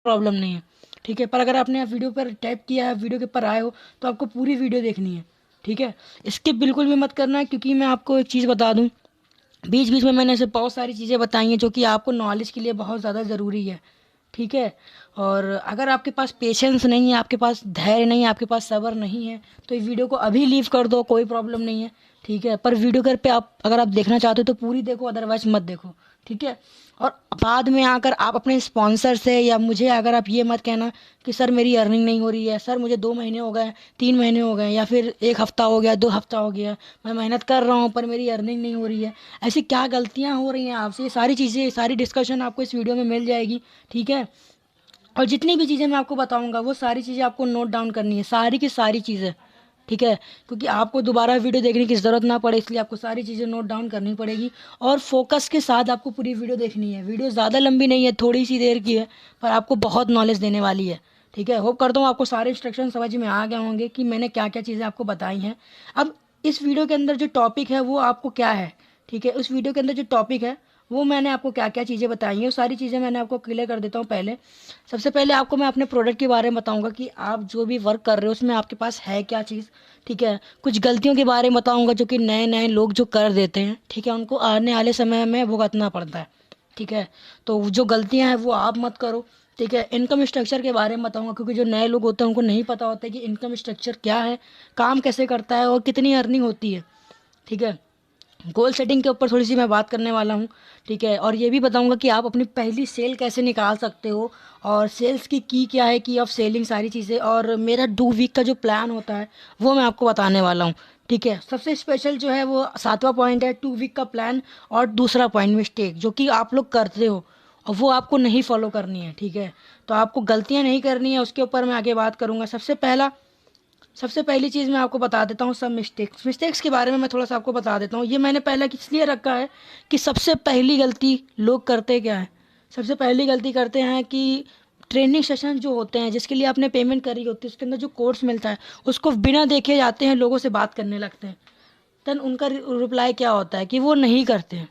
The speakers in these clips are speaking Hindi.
प्रॉब्लम नहीं है, ठीक है। पर अगर आपने वीडियो पर टैप किया है, वीडियो के ऊपर आए हो, तो आपको पूरी वीडियो देखनी है, ठीक है। स्किप बिल्कुल भी मत करना है, क्योंकि मैं आपको एक चीज़ बता दूं, बीच बीच में मैंने ऐसे बहुत सारी चीज़ें बताई हैं जो कि आपको नॉलेज के लिए बहुत ज़्यादा ज़रूरी है, ठीक है। और अगर आपके पास पेशेंस नहीं है, आपके पास धैर्य नहीं है, आपके पास सब्र नहीं है, तो इस वीडियो को अभी लीव कर दो, कोई प्रॉब्लम नहीं है, ठीक है। पर वीडियो घर पे आप अगर आप देखना चाहते हो तो पूरी देखो, अदरवाइज मत देखो, ठीक है। और बाद में आकर आप अपने स्पॉन्सर से या मुझे अगर आप ये मत कहना कि सर मेरी अर्निंग नहीं हो रही है, सर मुझे 2 महीने हो गए, 3 महीने हो गए, या फिर 1 हफ्ता हो गया, 2 हफ्ता हो गया, मैं मेहनत कर रहा हूँ पर मेरी अर्निंग नहीं हो रही है। ऐसी क्या गलतियाँ हो रही हैं आपसे, ये सारी चीज़ें, सारी डिस्कशन आपको इस वीडियो में मिल जाएगी, ठीक है। और जितनी भी चीज़ें मैं आपको बताऊंगा वो सारी चीज़ें आपको नोट डाउन करनी है, सारी की सारी चीज़ें, ठीक है। क्योंकि आपको दोबारा वीडियो देखने की ज़रूरत ना पड़े, इसलिए आपको सारी चीज़ें नोट डाउन करनी पड़ेगी। और फोकस के साथ आपको पूरी वीडियो देखनी है। वीडियो ज़्यादा लंबी नहीं है, थोड़ी सी देर की है, पर आपको बहुत नॉलेज देने वाली है, ठीक है। होप करता हूँ आपको सारे इंस्ट्रक्शन समझ में आ गए होंगे कि मैंने क्या क्या चीज़ें आपको बताई हैं। अब इस वीडियो के अंदर जो टॉपिक है वो आपको क्या है, ठीक है। उस वीडियो के अंदर जो टॉपिक है वो मैंने आपको क्या क्या चीज़ें बताई हैं, वो सारी चीज़ें मैंने आपको क्लियर कर देता हूँ। पहले सबसे पहले आपको मैं अपने प्रोडक्ट के बारे में बताऊंगा कि आप जो भी वर्क कर रहे हो उसमें आपके पास है क्या चीज़, ठीक है। कुछ गलतियों के बारे में बताऊंगा जो कि नए नए लोग जो कर देते हैं, ठीक है, उनको आने वाले समय में भुगतना पड़ता है, ठीक है। तो जो गलतियां हैं वो आप मत करो, ठीक है। इनकम स्ट्रक्चर के बारे में बताऊंगा, क्योंकि जो नए लोग होते हैं उनको नहीं पता होता है कि इनकम स्ट्रक्चर क्या है, काम कैसे करता है और कितनी अर्निंग होती है, ठीक है। गोल सेटिंग के ऊपर थोड़ी सी मैं बात करने वाला हूँ, ठीक है। और ये भी बताऊंगा कि आप अपनी पहली सेल कैसे निकाल सकते हो, और सेल्स की क्या है, की ऑफ सेलिंग, सारी चीज़ें। और मेरा 2 वीक का जो प्लान होता है वो मैं आपको बताने वाला हूँ, ठीक है। सबसे स्पेशल जो है वो 7वां पॉइंट है, 2 वीक का प्लान। और दूसरा पॉइंट मिस्टेक जो कि आप लोग करते हो और वो आपको नहीं फॉलो करनी है, ठीक है। तो आपको गलतियाँ नहीं करनी है, उसके ऊपर मैं आगे बात करूँगा। सबसे पहली चीज़ मैं आपको बता देता हूँ, सब मिस्टेक्स के बारे में मैं थोड़ा सा आपको बता देता हूँ। ये मैंने पहले इसलिए रखा है कि सबसे पहली गलती लोग करते क्या है, सबसे पहली गलती करते हैं कि ट्रेनिंग सेशन जो होते हैं जिसके लिए आपने पेमेंट करी होती है, उसके अंदर जो कोर्स मिलता है उसको बिना देखे जाते हैं, लोगों से बात करने लगते हैं। देन उनका रिप्लाई क्या होता है कि वो नहीं करते हैं,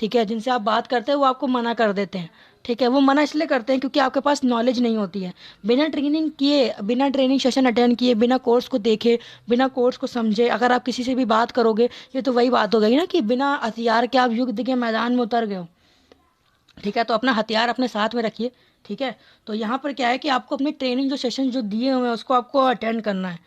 ठीक है। जिनसे आप बात करते हैं वो आपको मना कर देते हैं, ठीक है। वो मना इसलिए करते हैं क्योंकि आपके पास नॉलेज नहीं होती है। बिना ट्रेनिंग किए, बिना ट्रेनिंग सेशन अटेंड किए, बिना कोर्स को देखे, बिना कोर्स को समझे अगर आप किसी से भी बात करोगे, ये तो वही बात हो गई ना कि बिना हथियार के आप युद्ध के मैदान में उतर गए हो, ठीक है। तो अपना हथियार अपने साथ में रखिए, ठीक है। तो यहाँ पर क्या है कि आपको अपनी ट्रेनिंग जो सेशन जो दिए हुए हैं उसको आपको अटेंड करना है।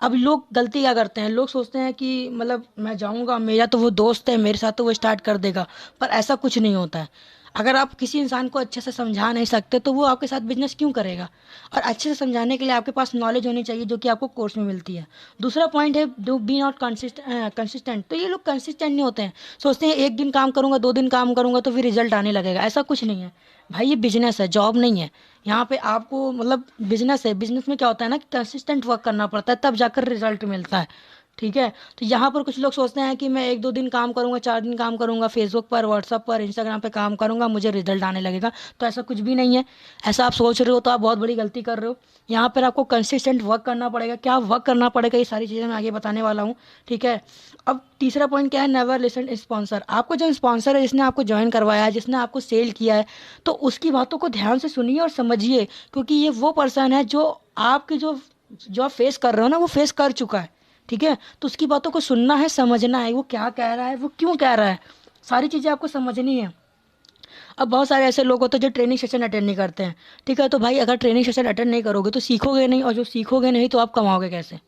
अब लोग गलती क्या करते हैं, लोग सोचते हैं कि मतलब मैं जाऊँगा, मेरा तो वो दोस्त है, मेरे साथ तो वो स्टार्ट कर देगा, पर ऐसा कुछ नहीं होता है। अगर आप किसी इंसान को अच्छे से समझा नहीं सकते तो वो आपके साथ बिजनेस क्यों करेगा। और अच्छे से समझाने के लिए आपके पास नॉलेज होनी चाहिए जो कि आपको कोर्स में मिलती है। दूसरा पॉइंट है डू बी नॉट कंसिस्टेंट। तो ये लोग कंसिस्टेंट नहीं होते हैं, सोचते हैं एक दिन काम करूंगा, 2 दिन काम करूंगा तो फिर रिजल्ट आने लगेगा। ऐसा कुछ नहीं है भाई, ये बिजनेस है, जॉब नहीं है। यहाँ पे आपको मतलब बिजनेस है, बिजनेस में क्या होता है ना कि कंसिस्टेंट वर्क करना पड़ता है, तब जाकर रिजल्ट मिलता है, ठीक है। तो यहाँ पर कुछ लोग सोचते हैं कि मैं 1-2 दिन काम करूंगा, 4 दिन काम करूंगा, फेसबुक पर, व्हाट्सअप पर, इंस्टाग्राम पे काम करूंगा, मुझे रिजल्ट आने लगेगा। तो ऐसा कुछ भी नहीं है। ऐसा आप सोच रहे हो तो आप बहुत बड़ी गलती कर रहे हो। यहाँ पर आपको कंसिस्टेंट वर्क करना पड़ेगा। क्या वर्क करना पड़ेगा, ये सारी चीज़ें मैं आगे बताने वाला हूँ, ठीक है। अब तीसरा पॉइंट क्या है, नेवर लिसन स्पॉन्सर। आपको जो स्पॉन्सर है, जिसने आपको ज्वाइन करवाया है, जिसने आपको सेल किया है, तो उसकी बातों को ध्यान से सुनिए और समझिए, क्योंकि ये वो पर्सन है जो आपकी जो आप फेस कर रहे हो ना, वो फेस कर चुका है, ठीक है। तो उसकी बातों को सुनना है, समझना है, वो क्या कह रहा है, वो क्यों कह रहा है, सारी चीज़ें आपको समझनी है। अब बहुत सारे ऐसे लोग होते हैं जो ट्रेनिंग सेशन अटेंड नहीं करते हैं, ठीक है। तो भाई अगर ट्रेनिंग सेशन अटेंड नहीं करोगे तो सीखोगे नहीं, और जो सीखोगे नहीं तो आप कमाओगे कैसे,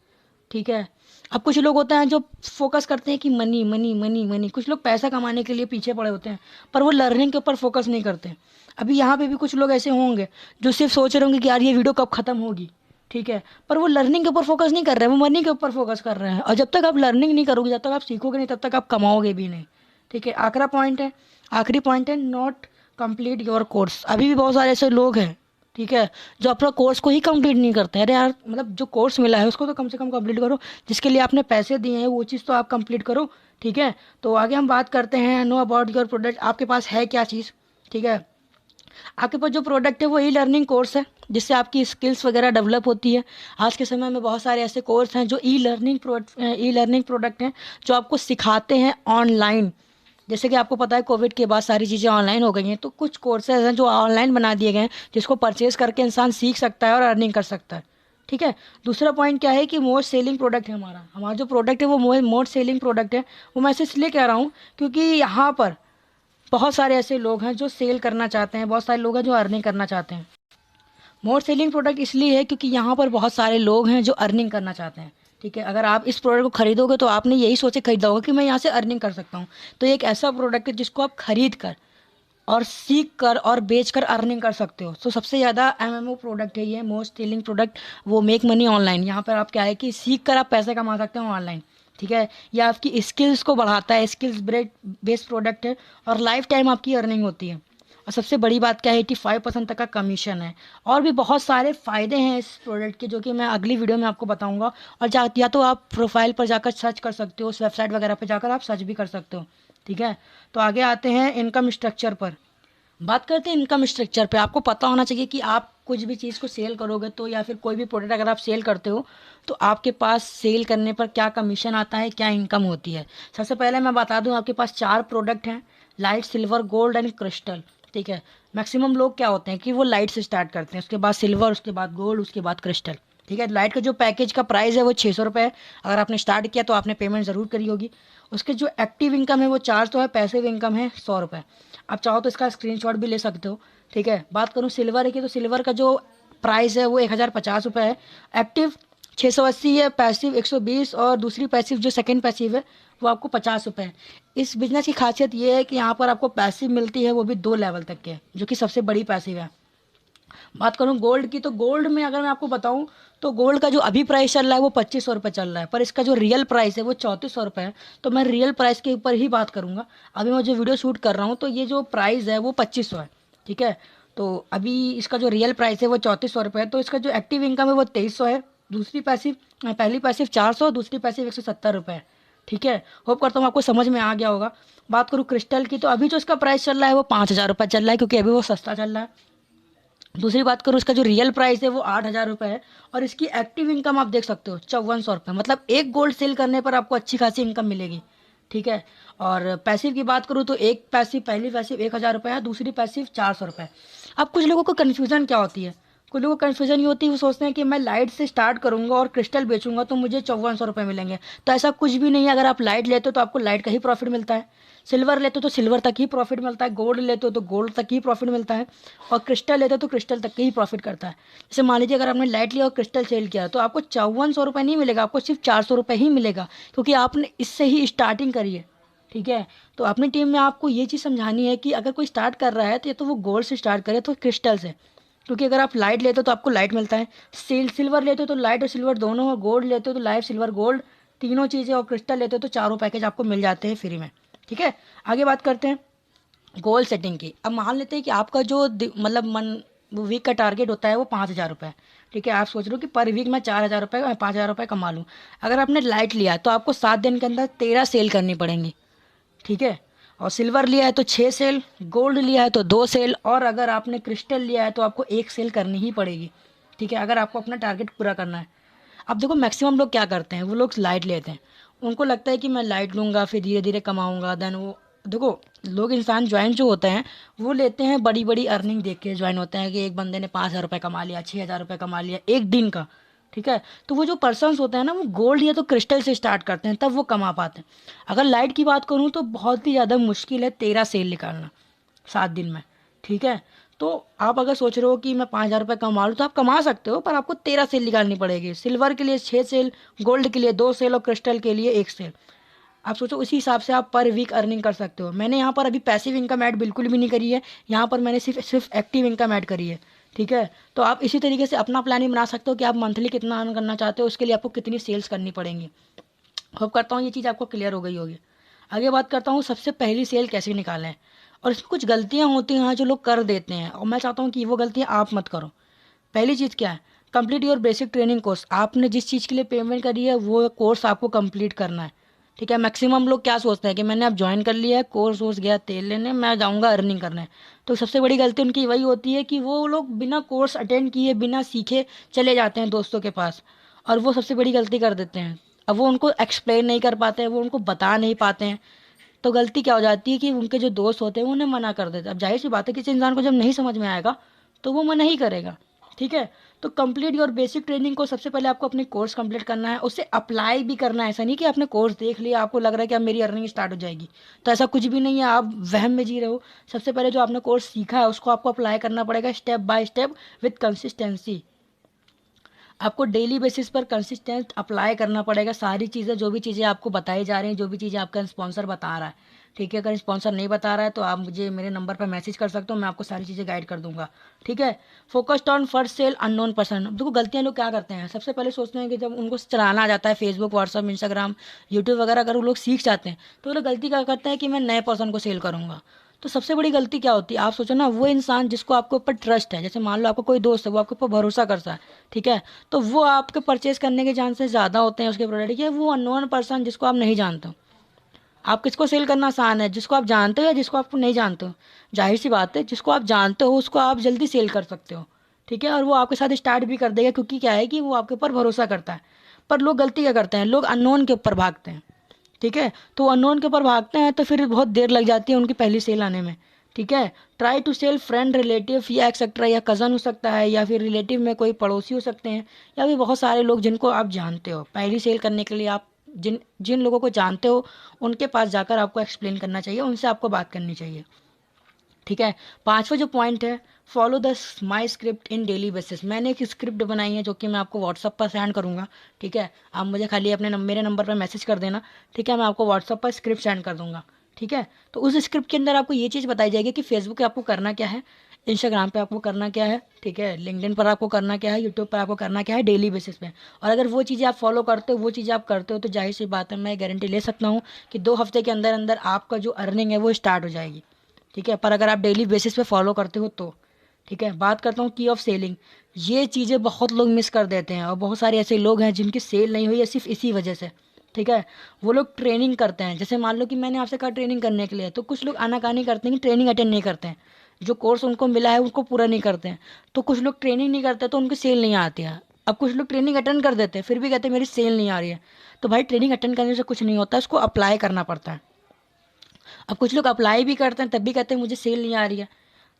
ठीक है। अब कुछ लोग होते हैं जो फोकस करते हैं कि मनी मनी मनी मनी, कुछ लोग पैसा कमाने के लिए पीछे पड़े होते हैं, पर वो लर्निंग के ऊपर फोकस नहीं करते। अभी यहाँ पे भी कुछ लोग ऐसे होंगे जो सिर्फ सोच रहे होंगे कि यार ये वीडियो कब खत्म होगी, ठीक है, पर वो लर्निंग के ऊपर फोकस नहीं कर रहे हैं, वो मनी के ऊपर फोकस कर रहे हैं। और जब तक आप लर्निंग नहीं करोगे, जब तक आप सीखोगे नहीं, तब तक आप कमाओगे भी नहीं, ठीक है। आखिरी पॉइंट है नॉट कंप्लीट योर कोर्स। अभी भी बहुत सारे ऐसे लोग हैं, ठीक है, जो अपना कोर्स को ही कंप्लीट नहीं करते हैं। अरे यार, मतलब जो कोर्स मिला है उसको तो कम से कम कंप्लीट करो, जिसके लिए आपने पैसे दिए हैं वो चीज़ तो आप कंप्लीट करो, ठीक है। तो आगे हम बात करते हैं, नो अबाउट योर प्रोडक्ट। आपके पास है क्या चीज़, ठीक है। आपके पास जो प्रोडक्ट है वो ई लर्निंग कोर्स है, जिससे आपकी स्किल्स वगैरह डेवलप होती है। आज के समय में बहुत सारे ऐसे कोर्स हैं जो ई लर्निंग प्रोडक्ट हैं, जो आपको सिखाते हैं ऑनलाइन, जैसे कि आपको पता है कोविड के बाद सारी चीज़ें ऑनलाइन हो गई हैं, तो कुछ कोर्सेज हैं जो ऑनलाइन बना दिए गए हैं जिसको परचेज करके इंसान सीख सकता है और अर्निंग कर सकता है। ठीक है। दूसरा पॉइंट क्या है कि मोस्ट सेलिंग प्रोडक्ट है हमारा हमारा जो प्रोडक्ट है वो मोस्ट सेलिंग प्रोडक्ट है। वो मैं इसलिए कह रहा हूँ क्योंकि यहाँ पर बहुत सारे ऐसे लोग हैं जो सेल करना चाहते हैं, बहुत सारे लोग हैं जो अर्निंग करना चाहते हैं। मोर सेलिंग प्रोडक्ट इसलिए है क्योंकि यहाँ पर बहुत सारे लोग हैं जो अर्निंग करना चाहते हैं। ठीक है। अगर आप इस प्रोडक्ट को खरीदोगे तो आपने यही सोचे खरीदा होगा कि मैं यहाँ से अर्निंग कर सकता हूँ। तो ये एक ऐसा प्रोडक्ट है जिसको आप खरीद कर और सीख कर और बेच कर अर्निंग कर सकते हो। तो सबसे ज़्यादा एमएमओ प्रोडक्ट है ये मोस्ट सेलिंग प्रोडक्ट। वो मेक मनी ऑनलाइन। यहाँ पर आप क्या है कि सीख कर आप पैसे कमा सकते हो ऑनलाइन। ठीक है। ये आपकी स्किल्स को बढ़ाता है, स्किल्स बेस्ड प्रोडक्ट है और लाइफ टाइम आपकी अर्निंग होती है। और सबसे बड़ी बात क्या है 85% तक का कमीशन है। और भी बहुत सारे फ़ायदे हैं इस प्रोडक्ट के जो कि मैं अगली वीडियो में आपको बताऊंगा। और या तो आप प्रोफाइल पर जाकर सर्च कर सकते हो, उस वेबसाइट वगैरह पर जाकर आप सर्च भी कर सकते हो। ठीक है। तो आगे आते हैं इनकम स्ट्रक्चर पर। बात करते हैं इनकम स्ट्रक्चर पे। आपको पता होना चाहिए कि आप कुछ भी चीज़ को सेल करोगे तो या फिर कोई भी प्रोडक्ट अगर आप सेल करते हो तो आपके पास सेल करने पर क्या कमीशन आता है, क्या इनकम होती है। सबसे पहले मैं बता दूं आपके पास 4 प्रोडक्ट हैं, light, silver, gold and crystal. ठीक है। मैक्सिमम लोग क्या होते हैं कि वो लाइट से स्टार्ट करते हैं, उसके बाद सिल्वर, उसके बाद गोल्ड, उसके बाद क्रिस्टल। ठीक है। लाइट का जो पैकेज का प्राइस है वो 600 रुपये है। अगर आपने स्टार्ट किया तो आपने पेमेंट ज़रूर करी होगी। उसके जो एक्टिव इनकम है वो 400 है, पैसिव इनकम है 100 रुपये। आप चाहो तो इसका स्क्रीनशॉट भी ले सकते हो। ठीक है। बात करूँ सिल्वर की तो सिल्वर का जो प्राइस है वो 1050 रुपये है। एक्टिव 680 है, पैसिव 120 और दूसरी पैसिव जो सेकंड पैसिव है वो आपको 50 रुपये है। इस बिजनेस की खासियत ये है कि यहाँ पर आपको पैसिव मिलती है वो भी 2 लेवल तक के, जो कि सबसे बड़ी पैसिव है। बात करूँ गोल्ड की तो गोल्ड में अगर मैं आपको बताऊँ तो गोल्ड का जो अभी प्राइस चल रहा है वो 2500 रुपये चल रहा है, पर इसका जो रियल प्राइस है वो 3400 रुपये है। तो मैं रियल प्राइस के ऊपर ही बात करूँगा। अभी मैं जो वीडियो शूट कर रहा हूँ तो ये जो प्राइस है वो 2500 है। ठीक है। तो अभी इसका जो रियल प्राइस है वो 3400 रुपये है। तो इसका जो एक्टिव इनकम है वो 2300 है। दूसरी पैसिव पहली पैसिव 400, दूसरी पैसिव 170 रुपये है। ठीक है। होप करता हूँ आपको समझ में आ गया होगा। बात करूँ क्रिस्टल की तो अभी जो इसका प्राइस चल रहा है वो 5000 रुपये चल रहा है क्योंकि अभी वो सस्ता चल रहा है। दूसरी बात करूँ इसका जो रियल प्राइस है वो 8000 रुपये है और इसकी एक्टिव इनकम आप देख सकते हो 5400 रुपये। मतलब एक गोल्ड सेल करने पर आपको अच्छी खासी इनकम मिलेगी। ठीक है। और पैसिव की बात करूँ तो एक पैसिव पहली पैसिव 1000 रुपये है, दूसरी पैसिव 400 रुपये। अब कुछ लोगों को कन्फ्यूज़न क्या होती है, कुछ लोगों को कन्फ्यूज़न ये होती है वो सोचते हैं कि मैं लाइट से स्टार्ट करूँगा और क्रिस्टल बेचूंगा तो मुझे 5400 रुपये मिलेंगे। तो ऐसा कुछ भी नहीं है। अगर आप लाइट लेते हो तो आपको लाइट का ही प्रॉफिट मिलता है, सिल्वर लेते हो तो सिल्वर तक ही प्रॉफिट मिलता है, गोल्ड लेते हो तो गोल्ड तक ही प्रॉफिट मिलता है और क्रिस्टल लेते हो तो क्रिस्टल तक ही प्रॉफिट करता है। जैसे मान लीजिए अगर आपने लाइट लिया और क्रिस्टल सेल किया तो आपको 5400 रुपये नहीं मिलेगा, आपको सिर्फ 400 रुपये ही मिलेगा क्योंकि आपने इससे ही स्टार्टिंग करी है। ठीक है। तो अपनी टीम में आपको ये चीज़ समझानी है कि अगर कोई स्टार्ट कर रहा है तो या तो वो गोल्ड से स्टार्ट करे तो क्रिस्टल से, क्योंकि अगर आप लाइट लेते हो तो आपको लाइट मिलता है, सिल्वर लेते हो तो लाइट और सिल्वर दोनों, और गोल्ड लेते हो तो लाइट सिल्वर गोल्ड तीनों चीज़ें, और क्रिस्टल लेते हो तो चारों पैकेज आपको मिल जाते हैं फ्री में। ठीक है। आगे बात करते हैं गोल सेटिंग की। अब मान लेते हैं कि आपका जो मतलब वीक का टारगेट होता है वो 5000 रुपये है। ठीक है। आप सोच रहे हो कि पर वीक मैं 4000 रुपये 5000 रुपये कमा लूँ। अगर आपने लाइट लिया तो आपको 7 दिन के अंदर 13 सेल करनी पड़ेंगी। ठीक है। और सिल्वर लिया है तो 6 सेल, गोल्ड लिया है तो 2 सेल, और अगर आपने क्रिस्टल लिया है तो आपको 1 सेल करनी ही पड़ेगी। ठीक है। अगर आपको अपना टारगेट पूरा करना है। अब देखो मैक्सिमम लोग क्या करते हैं, वो लोग लाइट लेते हैं, उनको लगता है कि मैं लाइट लूँगा फिर धीरे धीरे कमाऊँगा। देन वो देखो लोग इंसान ज्वाइन जो होते हैं वो लेते हैं बड़ी बड़ी अर्निंग देख के ज्वाइन होते हैं कि एक बंदे ने 5000 रुपये कमा लिया, 6000 रुपये कमा लिया एक दिन का। ठीक है। तो वो जो पर्सन्स होते हैं ना वो गोल्ड या तो क्रिस्टल से स्टार्ट करते हैं तब वो कमा पाते हैं। अगर लाइट की बात करूँ तो बहुत ही ज़्यादा मुश्किल है 13 सेल निकालना 7 दिन में। ठीक है। तो आप अगर सोच रहे हो कि मैं 5000 रुपये कमा लूँ तो आप कमा सकते हो, पर आपको 13 सेल निकालनी पड़ेगी। सिल्वर के लिए 6 सेल, गोल्ड के लिए 2 सेल और क्रिस्टल के लिए 1 सेल। आप सोचो उसी हिसाब से आप पर वीक अर्निंग कर सकते हो। मैंने यहाँ पर अभी पैसिव इनकम ऐड बिल्कुल भी नहीं करी है, यहाँ पर मैंने सिर्फ एक्टिव इनकम ऐड करी है। ठीक है। तो आप इसी तरीके से अपना प्लानिंग बना सकते हो कि आप मंथली कितना अर्न करना चाहते हो, उसके लिए आपको कितनी सेल्स करनी पड़ेंगी। होप करता हूँ ये चीज़ आपको क्लियर हो गई होगी। आगे बात करता हूँ सबसे पहली सेल कैसे निकालें। और इसमें कुछ गलतियाँ होती हैं जो लोग कर देते हैं और मैं चाहता हूँ कि वो गलतियाँ आप मत करो। पहली चीज़ क्या है, complete your basic training course. आपने जिस चीज़ के लिए पेमेंट करी है वो कोर्स आपको कंप्लीट करना है। ठीक है। मैक्सिमम लोग क्या सोचते हैं कि मैंने अब ज्वाइन कर लिया है, कोर्स वोर्स गया तेल लेने, मैं जाऊँगा अर्निंग करने। तो सबसे बड़ी गलती उनकी वही होती है कि वो लोग बिना कोर्स अटेंड किए बिना सीखे चले जाते हैं दोस्तों के पास, और वो सबसे बड़ी गलती कर देते हैं। अब वो उनको एक्सप्लेन नहीं कर पाते हैं, वो उनको बता नहीं पाते हैं। तो गलती क्या हो जाती है कि उनके जो दोस्त होते हैं वो उन्हें मना कर देते हैं। अब जाहिर सी बात है किसी इंसान को जब नहीं समझ में आएगा तो वो मना ही करेगा। ठीक है, तो कंप्लीट योर बेसिक ट्रेनिंग को सबसे पहले आपको अपने कोर्स कंप्लीट करना है, उसे अप्लाई भी करना है। ऐसा नहीं कि आपने कोर्स देख लिया आपको लग रहा है कि अब मेरी अर्निंग स्टार्ट हो जाएगी, तो ऐसा कुछ भी नहीं है, आप वहम में जी रहे हो। सबसे पहले जो आपने कोर्स सीखा है उसको आपको अप्लाई करना पड़ेगा step by step with consistency. आपको डेली बेसिस पर कंसिस्टेंट अप्लाई करना पड़ेगा सारी चीज़ें, जो भी चीज़ें आपको बताई जा रही हैं, जो भी चीज़ें आपका स्पॉन्सर बता रहा है। ठीक है, अगर स्पॉन्सर नहीं बता रहा है तो आप मुझे मेरे नंबर पर मैसेज कर सकते हो, मैं आपको सारी चीज़ें गाइड कर दूंगा। ठीक है, focused on first sell unknown person. देखो गलतियाँ लोग क्या करते हैं, सबसे पहले सोचते हैं कि जब उनको चलाना आ जाता है फेसबुक, व्हाट्सअप, इंस्टाग्राम, यूट्यूब वगैरह, अगर वो लोग सीख जाते हैं तो वो लोग गलती क्या करते हैं कि मैं नए पर्सन को सेल करूँगा। तो सबसे बड़ी गलती क्या होती है, आप सोचो ना, वो इंसान जिसको आपके ऊपर ट्रस्ट है, जैसे मान लो आपका कोई दोस्त है वो आपके ऊपर भरोसा करता है, ठीक है, तो वो आपके परचेज करने के चांसेस ज़्यादा होते हैं उसके प्रोडक्ट के। वो अननोन पर्सन जिसको आप नहीं जानते हो, आप किसको सेल करना आसान है, जिसको आप जानते हो या जिसको आप नहीं जानते हो। जाहिर सी बात है जिसको आप जानते हो उसको आप जल्दी सेल कर सकते हो। ठीक है, और वो आपके साथ स्टार्ट भी कर देगा, क्योंकि क्या है कि वो आपके ऊपर भरोसा करता है। पर लोग गलती क्या करते हैं, लोग अननोन के ऊपर भागते हैं। ठीक है, तो अननोन के ऊपर भागते हैं तो फिर बहुत देर लग जाती है उनकी पहली सेल आने में। ठीक है, try to sell friend, relative या एक्सेट्रा, या कज़न हो सकता है, या फिर रिलेटिव में कोई पड़ोसी हो सकते हैं, या भी बहुत सारे लोग जिनको आप जानते हो। पहली सेल करने के लिए आप जिन जिन लोगों को जानते हो उनके पास जाकर आपको एक्सप्लेन करना चाहिए, उनसे आपको बात करनी चाहिए। ठीक है, पांचवा जो पॉइंट है, follow the my script in daily basis. मैंने एक स्क्रिप्ट बनाई है जो कि मैं आपको व्हाट्सअप पर सेंड करूँगा। ठीक है, आप मुझे खाली अपने मेरे नंबर पर मैसेज कर देना। ठीक है, मैं आपको व्हाट्सअप पर स्क्रिप्ट सेंड कर दूँगा। ठीक है, तो उस स्क्रिप्ट के अंदर आपको ये चीज़ बताई जाएगी कि फेसबुक पे आपको करना क्या है, इंस्टाग्राम पे आपको करना क्या है, ठीक है, लिंक्डइन पर आपको करना क्या है, यूट्यूब पर आपको करना क्या है डेली बेसिस पे। और अगर वो चीज़ें आप फॉलो करते हो, वो चीज़ें आप करते हो, तो जाहिर सी बात है मैं गारंटी ले सकता हूँ कि 2 हफ्ते के अंदर अंदर आपका जो अर्निंग है वो स्टार्ट हो जाएगी। ठीक है, पर अगर आप डेली बेसिस पे फॉलो करते हो तो। ठीक है, बात करता हूँ की ऑफ सेलिंग। ये चीज़ें बहुत लोग मिस कर देते हैं, और बहुत सारे ऐसे लोग हैं जिनकी सेल नहीं हुई है सिर्फ इसी वजह से। ठीक है, वो लोग ट्रेनिंग करते हैं, जैसे मान लो कि मैंने आपसे कहा ट्रेनिंग करने के लिए, तो कुछ लोग आनाकानी करते हैं कि ट्रेनिंग अटेंड नहीं करते हैं, जो कोर्स उनको मिला है उनको पूरा नहीं करते हैं। तो कुछ लोग ट्रेनिंग नहीं करते तो उनकी सेल नहीं आती है। अब कुछ लोग ट्रेनिंग अटेंड कर देते हैं फिर भी कहते हैं मेरी सेल नहीं आ रही है। तो भाई ट्रेनिंग अटेंड करने से कुछ नहीं होता है, उसको अप्लाई करना पड़ता है। अब कुछ लोग अप्लाई भी करते हैं तब भी कहते हैं मुझे सेल नहीं आ रही है।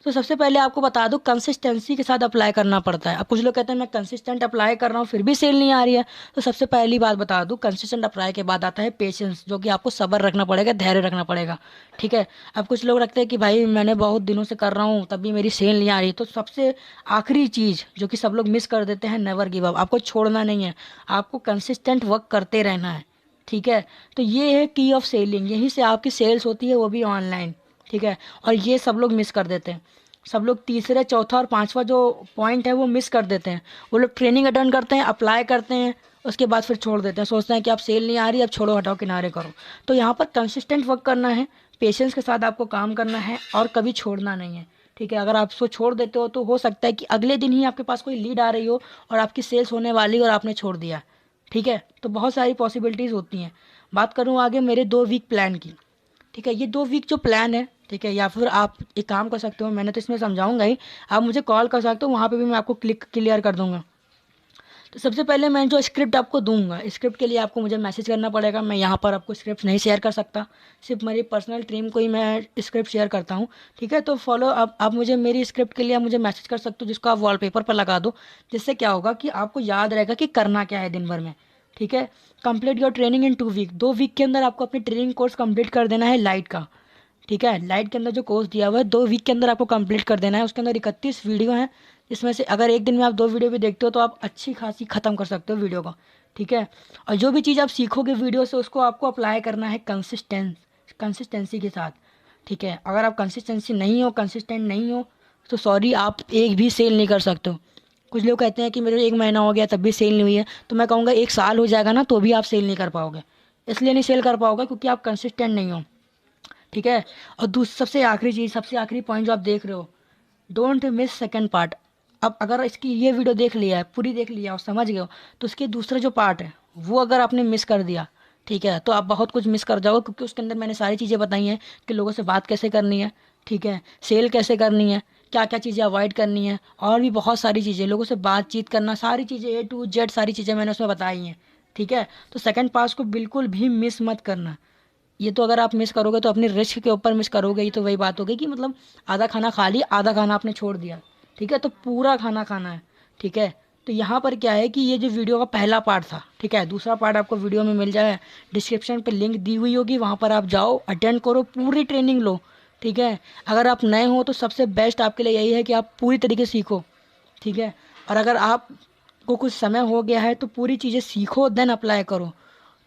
तो सबसे पहले आपको बता दूं कंसिस्टेंसी के साथ अप्लाई करना पड़ता है। अब कुछ लोग कहते हैं मैं कंसिस्टेंट अप्लाई कर रहा हूँ फिर भी सेल नहीं आ रही है। तो सबसे पहली बात बता दूं, कंसिस्टेंट अप्लाई के बाद आता है पेशेंस, जो कि आपको सब्र रखना पड़ेगा, धैर्य रखना पड़ेगा। ठीक है, अब कुछ लोग रखते हैं कि भाई मैंने बहुत दिनों से कर रहा हूँ तब भी मेरी सेल नहीं आ रही। तो सबसे आखिरी चीज़ जो कि सब लोग मिस कर देते हैं, नेवर गिव अप। आपको छोड़ना नहीं है, आपको कंसिस्टेंट वर्क करते रहना है। ठीक है, तो ये है की ऑफ सेलिंग, यहीं से आपकी सेल्स होती है, वो भी ऑनलाइन। ठीक है, और ये सब लोग मिस कर देते हैं। सब लोग तीसरे चौथा और पांचवा जो पॉइंट है वो मिस कर देते हैं। वो लोग ट्रेनिंग अटेंड करते हैं, अप्लाई करते हैं, उसके बाद फिर छोड़ देते हैं, सोचते हैं कि आप सेल नहीं आ रही अब छोड़ो हटाओ किनारे करो। तो यहाँ पर कंसिस्टेंट वर्क करना है, पेशेंस के साथ आपको काम करना है, और कभी छोड़ना नहीं है। ठीक है, अगर आप उसको छोड़ देते हो तो हो सकता है कि अगले दिन ही आपके पास कोई लीड आ रही हो और आपकी सेल्स होने वाली और आपने छोड़ दिया। ठीक है, तो बहुत सारी पॉसिबिलिटीज़ होती हैं। बात करूँ आगे मेरे 2 वीक प्लान की। ठीक है, ये 2 वीक जो प्लान है, ठीक है, या फिर आप एक काम कर सकते हो, मैंने तो इसमें समझाऊंगा ही, आप मुझे कॉल कर सकते हो, वहाँ पे भी मैं आपको क्लियर कर दूंगा। तो सबसे पहले मैं जो स्क्रिप्ट आपको दूंगा, स्क्रिप्ट के लिए आपको मुझे मैसेज करना पड़ेगा। मैं यहाँ पर आपको स्क्रिप्ट नहीं शेयर कर सकता, सिर्फ मेरी पर्सनल टीम को ही मैं स्क्रिप्ट शेयर करता हूँ। ठीक है, तो फॉलो आप मुझे मेरी स्क्रिप्ट के लिए आप मुझे मैसेज कर सकते हो, जिसको आप वॉलपेपर पर लगा दो, जिससे क्या होगा कि आपको याद रहेगा कि करना क्या है दिन भर में। ठीक है, complete your training in 2 week. 2 week के अंदर आपको अपनी ट्रेनिंग कोर्स कंप्लीट कर देना है लाइट का। ठीक है, लाइट के अंदर जो कोर्स दिया हुआ है 2 वीक के अंदर आपको कंप्लीट कर देना है। उसके अंदर 31 वीडियो हैं, जिसमें से अगर एक दिन में आप 2 वीडियो भी देखते हो तो आप अच्छी खासी ख़त्म कर सकते हो वीडियो को। ठीक है, और जो भी चीज़ आप सीखोगे वीडियो से उसको आपको अप्लाई करना है कंसिस्टेंसी के साथ। ठीक है, अगर आप कंसिस्टेंसी नहीं हो, कंसिस्टेंट नहीं हो, तो सॉरी आप एक भी सेल नहीं कर सकते हो। कुछ लोग कहते हैं कि मेरे 1 महीना हो गया तब भी सेल नहीं हुई है, तो मैं कहूँगा 1 साल हो जाएगा ना तो भी आप सेल नहीं कर पाओगे। इसलिए नहीं सेल कर पाओगे क्योंकि आप कंसिस्टेंट नहीं हो। ठीक है, और सबसे आखिरी चीज़, सबसे आखिरी पॉइंट जो आप देख रहे हो, डोंट मिस सेकंड पार्ट। अब अगर इसकी ये वीडियो देख लिया है, पूरी देख लिया और समझ गए हो, तो उसके दूसरा जो पार्ट है वो अगर आपने मिस कर दिया, ठीक है, तो आप बहुत कुछ मिस कर जाओगे, क्योंकि उसके अंदर मैंने सारी चीज़ें बताई हैं कि लोगों से बात कैसे करनी है, ठीक है, सेल कैसे करनी है, क्या क्या चीज़ें अवॉइड करनी है, और भी बहुत सारी चीज़ें, लोगों से बातचीत करना, सारी चीज़ें A to Z सारी चीज़ें मैंने उसमें बताई हैं। ठीक है, तो सेकंड पार्ट को बिल्कुल भी मिस मत करना। ये तो अगर आप मिस करोगे तो अपनी रिस्क के ऊपर मिस करोगे। ये तो वही बात हो गई कि मतलब आधा खाना खा लिया, आधा खाना आपने छोड़ दिया, ठीक है, तो पूरा खाना खाना है, ठीक है। तो यहाँ पर क्या है कि ये जो वीडियो का पहला पार्ट था, ठीक है, दूसरा पार्ट आपको वीडियो में मिल जाए, डिस्क्रिप्शन पे लिंक दी हुई होगी, वहाँ पर आप जाओ, अटेंड करो, पूरी ट्रेनिंग लो, ठीक है। अगर आप नए हो तो सबसे बेस्ट आपके लिए यही है कि आप पूरी तरीके से सीखो, ठीक है। और अगर आप को कुछ समय हो गया है तो पूरी चीज़ें सीखो, देन अप्लाई करो।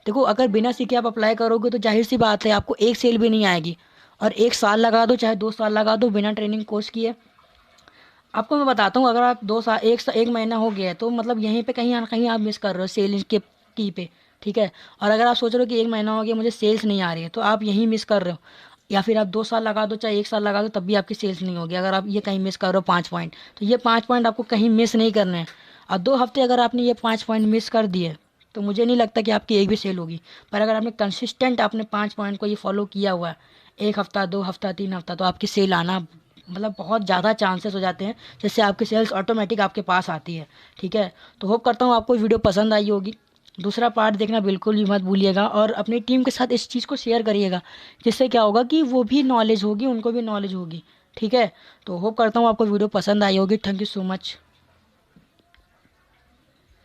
देखो अगर बिना सीखे आप अप्लाई करोगे तो जाहिर सी बात है आपको एक सेल भी नहीं आएगी। और 1 साल लगा दो चाहे 2 साल लगा दो बिना ट्रेनिंग कोर्स किए, आपको मैं बताता हूँ, अगर आप 2 साल, एक महीना हो गया है तो मतलब यहीं पे कहीं ना कहीं आप मिस कर रहे हो सेल के की पे, ठीक है। और अगर आप सोच रहे हो कि 1 महीना हो गया मुझे सेल्स नहीं आ रही है, तो आप यहीं मिस कर रहे हो। या फिर आप 2 साल लगा दो चाहे 1 साल लगा दो तब भी आपकी सेल्स नहीं होगी, अगर आप ये कहीं मिस कर रहे हो 5 पॉइंट। तो ये 5 पॉइंट आपको कहीं मिस नहीं करने हैं। और 2 हफ्ते अगर आपने ये 5 पॉइंट मिस कर दिए तो मुझे नहीं लगता कि आपकी एक भी सेल होगी। पर अगर आपने कंसिस्टेंट आपने 5 पॉइंट को ये फॉलो किया हुआ है, 1 हफ्ता, 2 हफ्ता, 3 हफ्ता, तो आपकी सेल आना मतलब बहुत ज़्यादा चांसेस हो जाते हैं, जिससे आपकी सेल्स ऑटोमेटिक आपके पास आती है, ठीक है। तो होप करता हूँ आपको वीडियो पसंद आई होगी। दूसरा पार्ट देखना बिल्कुल भी मत भूलिएगा और अपनी टीम के साथ इस चीज़ को शेयर करिएगा, जिससे क्या होगा कि वो भी नॉलेज होगी, उनको भी नॉलेज होगी, ठीक है। तो होप करता हूँ आपको वीडियो पसंद आई होगी। Thank you so much.